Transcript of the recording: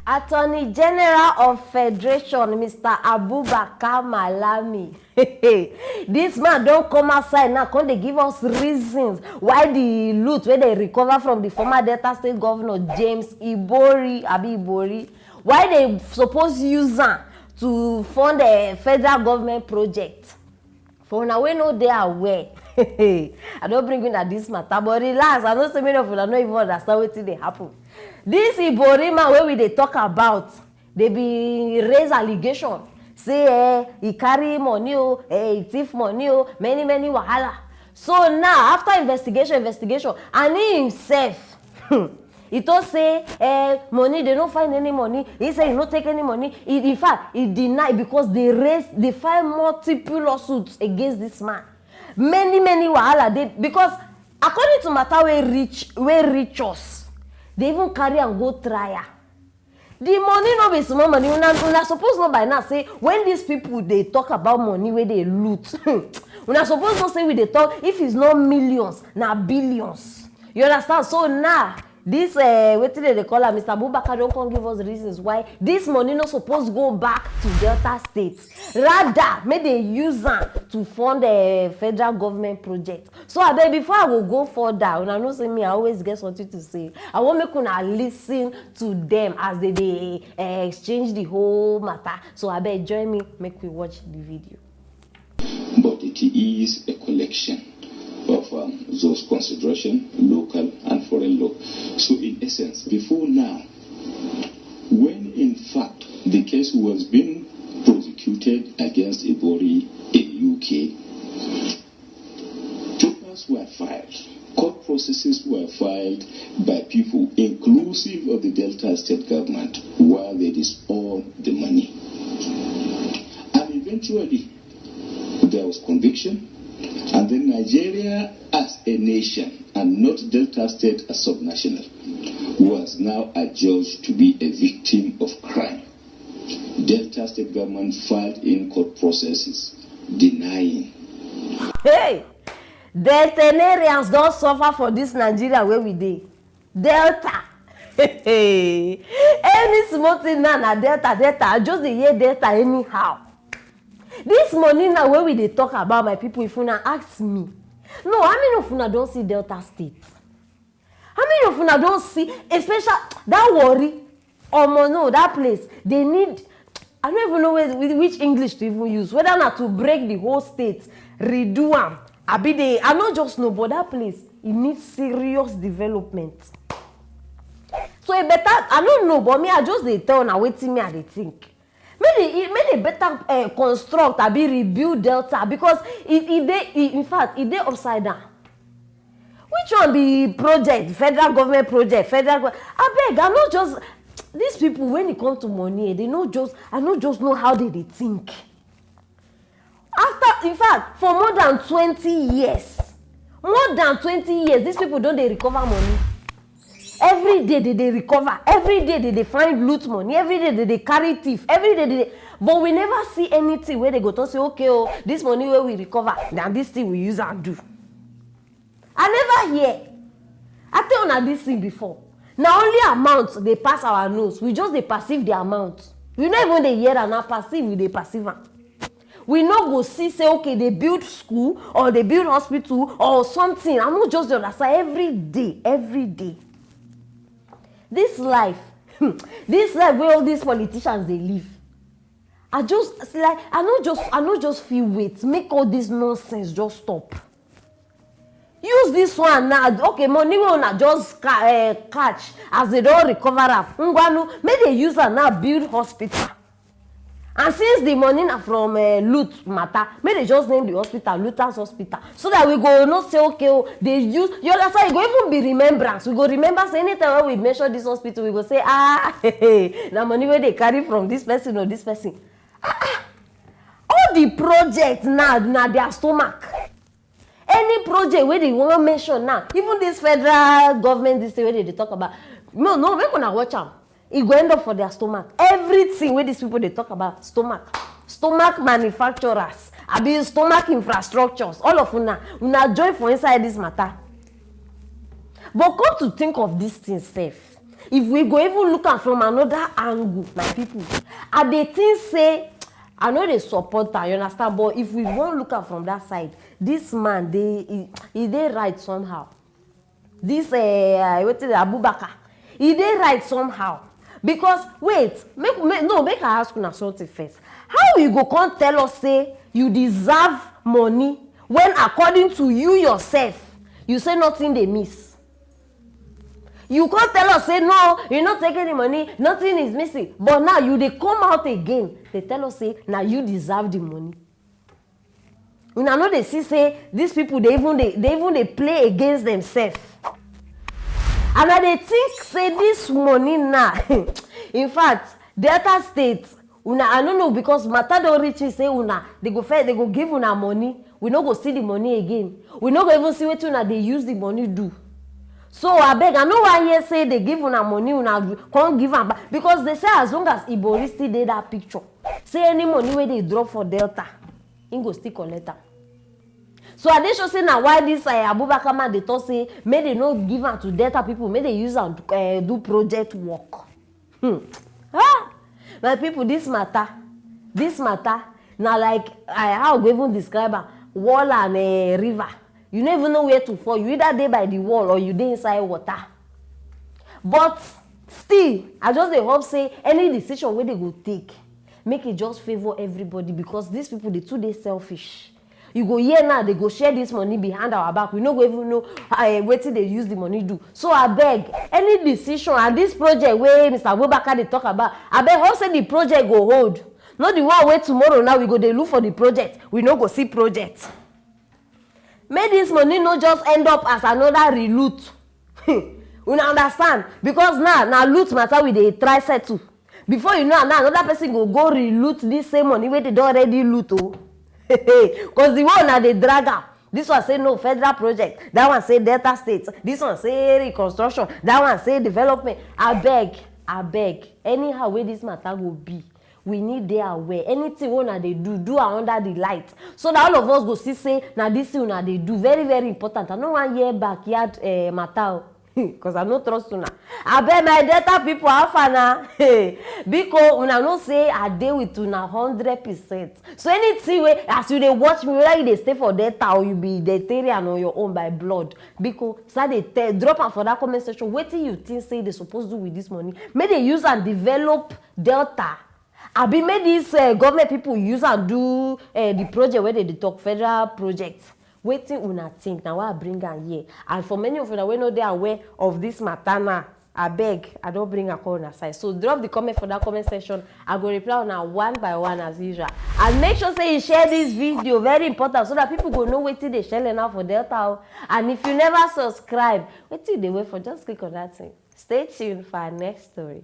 Attorney General of Federation, Mr. Abubakar Malami. This man don't come outside now. Can they give us reasons why the loot where they recover from the former Delta State Governor James Ibori, why they suppose use them to fund a federal government project? For now, we know they are aware. I don't bring in at this matter, but relax. I know so many of you don't even understand what they happen. This Ibori man where we they talk about, they be raise allegation. Say he carry money, he thief money, many wahala. So now after investigation, and he himself, he told say money, they don't find any money. He say he don't take any money. In fact, he denied because they filed multiple lawsuits against this man. Many wahala. Because according to matter where rich us, they even carry and go trial. The money no be small money. Una suppose not by now say when these people they talk about money where they loot. Una suppose not say we they talk if it's not millions, na billions. You understand? So now this what did they call her? Mr. Abubakar don't come give us reasons why this money not supposed to go back to Delta State. Rather, may they use them to fund a federal government project. So I beg before I will go further, and I know say me, I always get something to say. I want me to listen to them as they exchange the whole matter. So I beg join me, make we watch the video. But it is a collection of those consideration, local and foreign law. So in essence, before now, when in fact the case was being prosecuted against Ibori in UK, papers were filed, court processes were filed by people inclusive of the Delta State government while they disowned the money. And eventually, there was conviction. And then Nigeria as a nation and not Delta State as subnational was now adjudged to be a victim of crime. Delta State government filed in court processes denying. Hey, Deltanarians don't suffer for this Nigeria where we dey. Delta. Hey, any small thing now na Delta, just the year Delta anyhow. This money now where we they talk about my people, if una ask me, no, how many of una don't see Delta State? How many of una don't see, especially that worry, no, that place, they need, I don't even know which English to even use, whether not to break the whole state, redo them. I not just know, but that place, it needs serious development. So it better, I don't know, but me, I just they tell now, waiting me, I think. May they better construct or be rebuild Delta because in fact it they upside down. Which one be project, federal government project, I beg, I not just these people when it comes to money, they not just know how they think. After in fact for more than 20 years, these people don't they recover money. Every day they recover. Every day they find loot money. Every day they carry thief. Every day they. But we never see anything where they go to say, okay, oh, this money where we recover, now this thing we use and do. I never hear. I tell you this thing before. Now only amount they pass our nose. We just they perceive the amount. We not even they hear and not perceive. We they perceive. We not go see say okay they build school or they build hospital or something. I'm not just understand every day. This life where all these politicians they live. I not just feel wait, make all this nonsense just stop. Use this one now. Okay, money will not just catch as they don't recover up. May they use her now build hospital. And since the money na from loot matter, may they just name the hospital Luther's Hospital. So that we go not say, okay, oh, they use, you understand, it go even be remembrance. We go remember, say anytime when we measure this hospital, we go say, the money where they carry from this person or this person. All the projects now, their stomach. Any project where they want to mention now, even this federal government, this way they talk about, no, we're going to watch them. It go end up for their stomach. Everything where these people they talk about stomach manufacturers, I mean stomach infrastructures, all of una join for inside this matter. But come to think of this thing safe. if we go even look am from another angle, my people, I dey think say I know dey support am, you understand, but if we wan look am from that side, this man he dey right somehow. This wetin Abubakar, he dey right somehow, because wait, make I ask una something first. How you go come tell us say you deserve money when according to you yourself you say nothing dey miss? You can't tell us say no, you not taking the money, nothing is missing, but now you dey come out again, they tell us say now you deserve the money. Una know they see say these people they even they play against themselves. And I dey think say this money now in fact Delta State, una I don't know, because matter don reach say una they go give una money, we no go see the money again, we no go even see wetin una dey use the money do. So abeg, I no wan hear say they give una money, una can't give am back, because they say as long as Ibori still dey that picture, say any money wey they drop for Delta, he go still collect am. So I dey sure say na why this Abubakar man dey talk say make they no give am to Delta people, make they use am do project work. My people, this matter na like how I go even describe am, wall and river. You don't even know where to fall. You either dey by the wall or you dey inside water. But still, I just dey hope say any decision wey they go take, make it just favor everybody, because these people they too dey selfish. You go here now, they go share this money behind our back. We no go even know wetin they use the money do. So I beg, any decision and this project where Mr. Abubakar they talk about, I beg hope say the project go hold. Not the one where tomorrow now we go dey look for the project, we no go see project. Make this money not just end up as another reloot. You understand? Because now loot matter we dey try settle. Before you know, now another person go reloot this same money where they don already loot. Oh, because the one now they drag am. This one say no federal project. That one say Delta State. This one say reconstruction. That one say development. I beg. Anyhow where this matter will be, we need dey aware. Anything una dey do under the light, so that all of us go see say na this thing una dey do very very important. I no wan hear backyard matter, because I no trust una. Abeg my Delta people, how far na? Because una know say I dey with una 100%. So anything wey as you dey watch me, whether you dey stay for Delta or you be Deltarian on your own by blood, because start dey drop am for that comment section. Wetin you think say they suppose do with this money? Make they use and develop Delta. I be made this government people use and do the project where they talk federal project. Waiting una think now I bring am here. And for many of you that we know they are aware of this matter now, I beg, I don't bring a call on side. So drop the comment for that comment section. I go reply on one by one as usual. And make sure say you share this video, very important, so that people go know what they share now for Delta. And if you never subscribe, what they wait for, just click on that thing. Stay tuned for our next story.